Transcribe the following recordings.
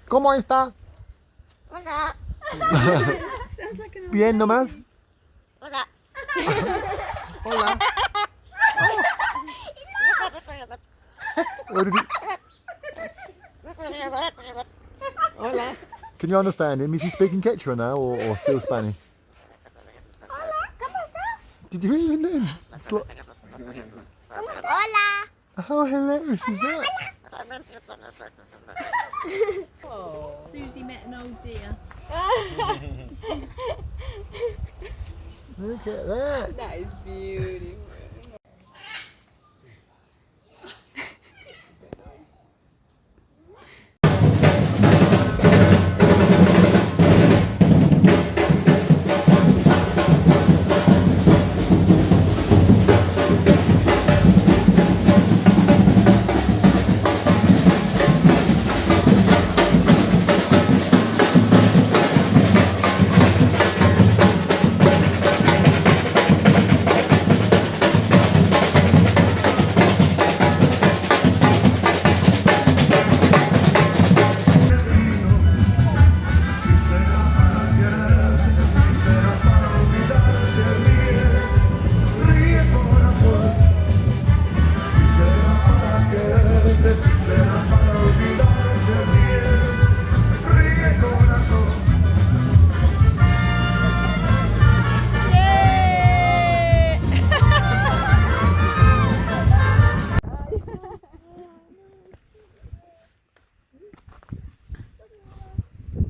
¿Cómo está? Bien nomás. Hola. Hola. Can you understand him? Is he speaking Quechua now or still Spanish? Did you even know him? Hola. How hilarious is that? Susie met an old dear. Look at that. That is beautiful.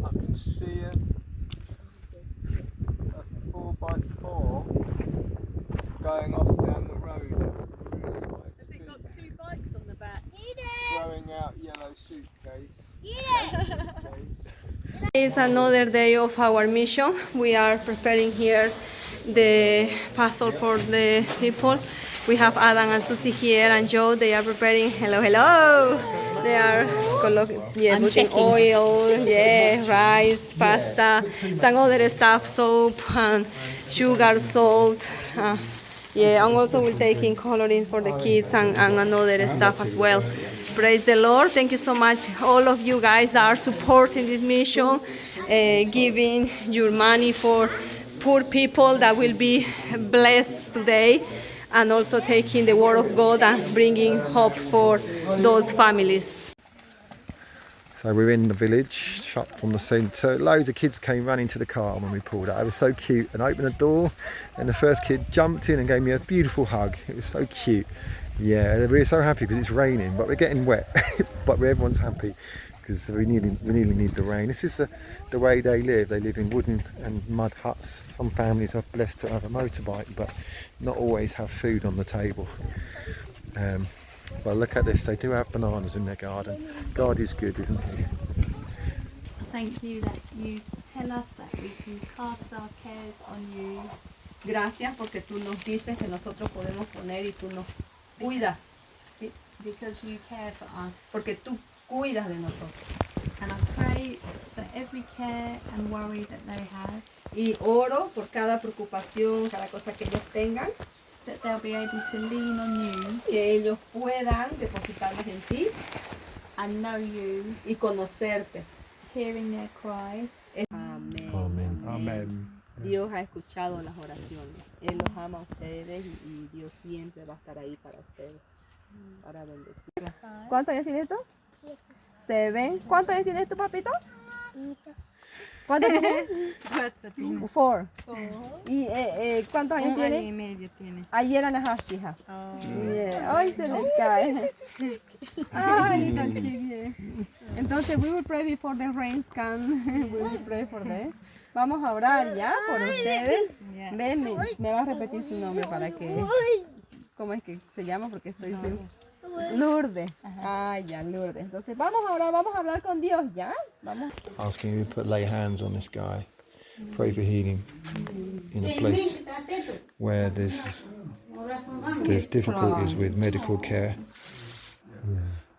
I can see a 4x4 going off down the road. Has it got 2 bikes on the back? Throwing out yellow suitcase. It's another day of our mission. We are preparing here the puzzle for the people. We have Adam and Susie here and Joe. They are preparing. Hello, hello. They are putting oil, rice, pasta, some other stuff, soap and sugar, salt. And also we're taking coloring for the kids and another stuff as well. Praise the Lord. Thank you so much, all of you guys that are supporting this mission, giving your money for poor people that will be blessed today, and also taking the word of God and bringing hope for those families. So we're in the village, shut from the centre. Loads of kids came running to the car when we pulled out. It was so cute, and opened the door and the first kid jumped in and gave me a beautiful hug. It was so cute. Yeah, we're so happy because it's raining, but we're getting wet. But everyone's happy because we nearly need the rain. This is the way they live. They live in wooden and mud huts. Some families are blessed to have a motorbike, but not always have food on the table. Well, look at this. They do have bananas in their garden. God is good, isn't he? Thank you that you tell us that we can cast our cares on you. Gracias porque tú nos dices que nosotros podemos poner y tú nos cuidas. ¿Sí? Because you care for us. Porque tú cuidas de nosotros. And I pray that every care and worry that they have, Y oro por cada preocupación, cada cosa que ellos tengan, that they'll be able to lean on you que ellos puedan depositarlos en ti and know you, y conocerte. hearing their cry. Amén. Amén. Amén. Dios ha escuchado las oraciones. Él los ama a ustedes y Dios siempre va a estar ahí para ustedes, para bendecir. ¿Cuántos años tienes tú? 7. ¿Cuántos años tienes tú, papito? ¿Cuántos tienes? 4. ¿Y cuántos años Un año tienes? y medio tiene. Ayer and a half she has. Yeah. Ay, se le cae. Ay, little chibi. Entonces, we will pray before the rains come. We will pray for them. Vamos a orar ya por ustedes. Yeah. Ven, me va a repetir su nombre para que... ¿Cómo es que se llama? Porque estoy sin... Lourdes. Ah, ya, Lourdes. Entonces, vamos a orar, vamos a hablar con Dios, ¿ya? Vamos. Asking you to lay hands on this guy. Pray for healing in a place where there's difficulties with medical care.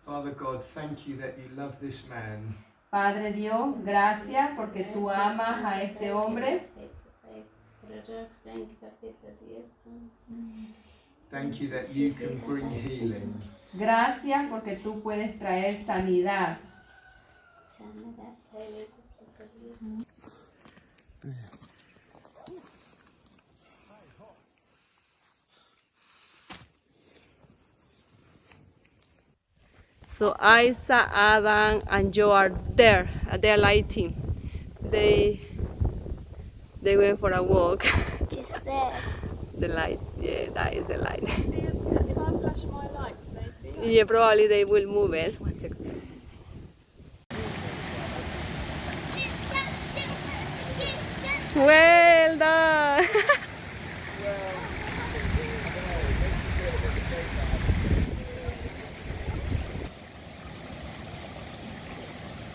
Father God, thank you that you love this man. Padre Dios, gracias porque tú amas a este hombre. Thank you that you can bring healing. Gracias porque tú puedes traer sanidad. So Isa, Adam, and Joe are there. They're lighting. They went for a walk. It's there. The lights, yeah, that is the light. See us, if I flash my light, can they see us? Yeah, probably they will move it. Well done.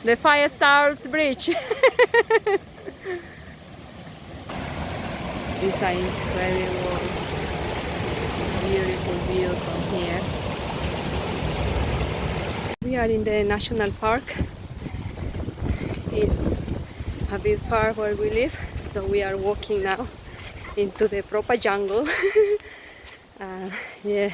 The Fire Stars Bridge. It's an incredible, beautiful view from here. We are in the national park. It's a bit far where we live, so we are walking now into the proper jungle. Yeah.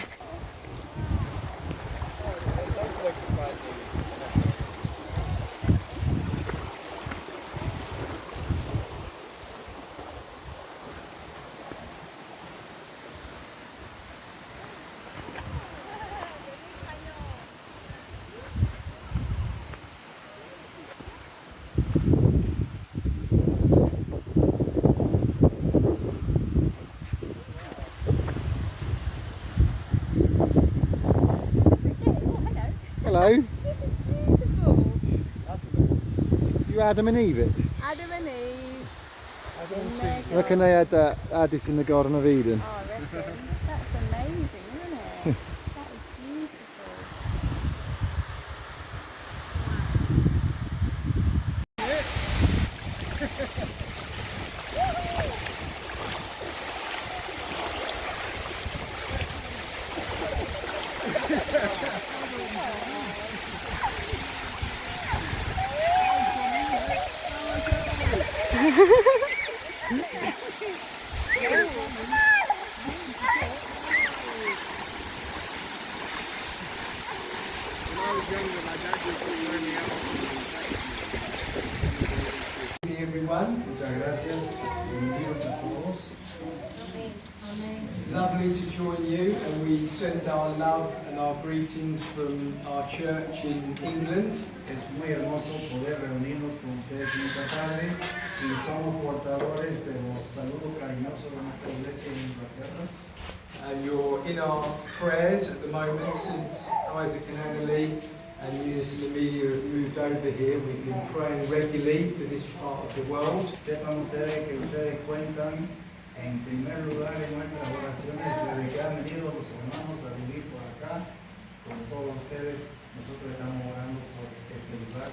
Hello. This is beautiful. You Adam and Eve it? Adam and Eve. I reckon they had this in the Garden of Eden. Oh, I reckon. That's amazing, isn't it? That is beautiful. Everyone, muchas gracias. Bienvenidos a todos. Lovely to join you, and we send our love and our greetings from our church in England. Es muy hermoso poder reunirnos con ustedes en esta tarde y somos portadores de los saludos cariñosos de nuestra iglesia en Inglaterra. And you're in our prayers at the moment since Isaac and Annalie and Eunice and Amelia have moved over here. We've been praying regularly for this part of the world. Sepan ustedes que ustedes cuentan en primer lugar en nuestras oraciones desde que han venido los hermanos a vivir por acá. Con todos ustedes, nosotros estamos orando por este lugar.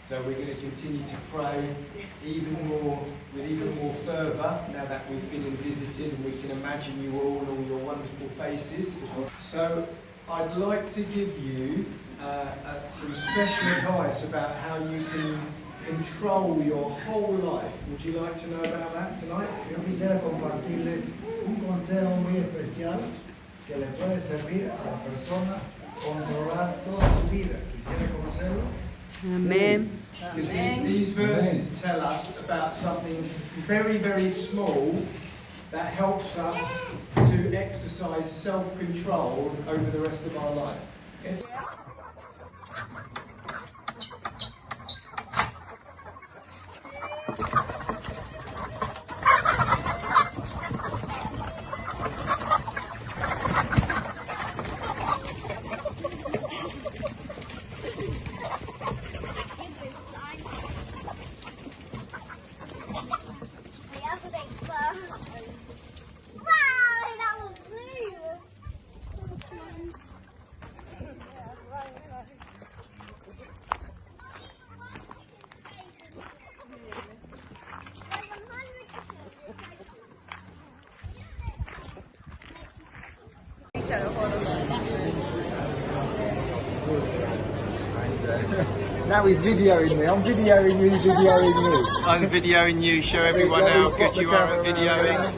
So we're going to continue to pray even more, with even more fervour now that we've been and visited and we can imagine you all and all your wonderful faces. So I'd like to give you some special advice about how you can control your whole life. Would you like to know about that tonight? Yo quisiera compartirles un consejo muy especial que le puede servir a la persona controlar toda su vida. ¿Quisiera conocerlo? Amen. These verses tell us about something very, very small that helps us to exercise self-control over the rest of our life. Now he's videoing me. I'm videoing you, videoing me. I'm videoing you, show everyone how good you are at videoing.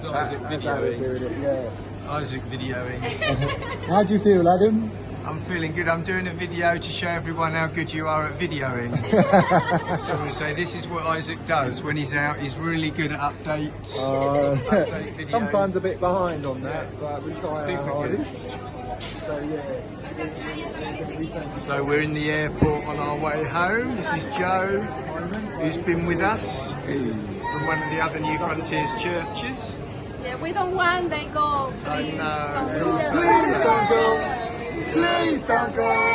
It's Isaac That's how we're videoing. doing it, yeah. Isaac videoing. How do you feel, Adam? I'm feeling good. I'm doing a video to show everyone how good you are at videoing. So we say this is what Isaac does when he's out. He's really good at updates. Update videos. Sometimes a bit behind on that, but we try Super our good. hardest. So yeah. So we're in the airport on our way home. This is Joe, who's been with us from one of the other New Frontiers churches. Yeah, we don't want they go. I know. Please don't go. Please don't go.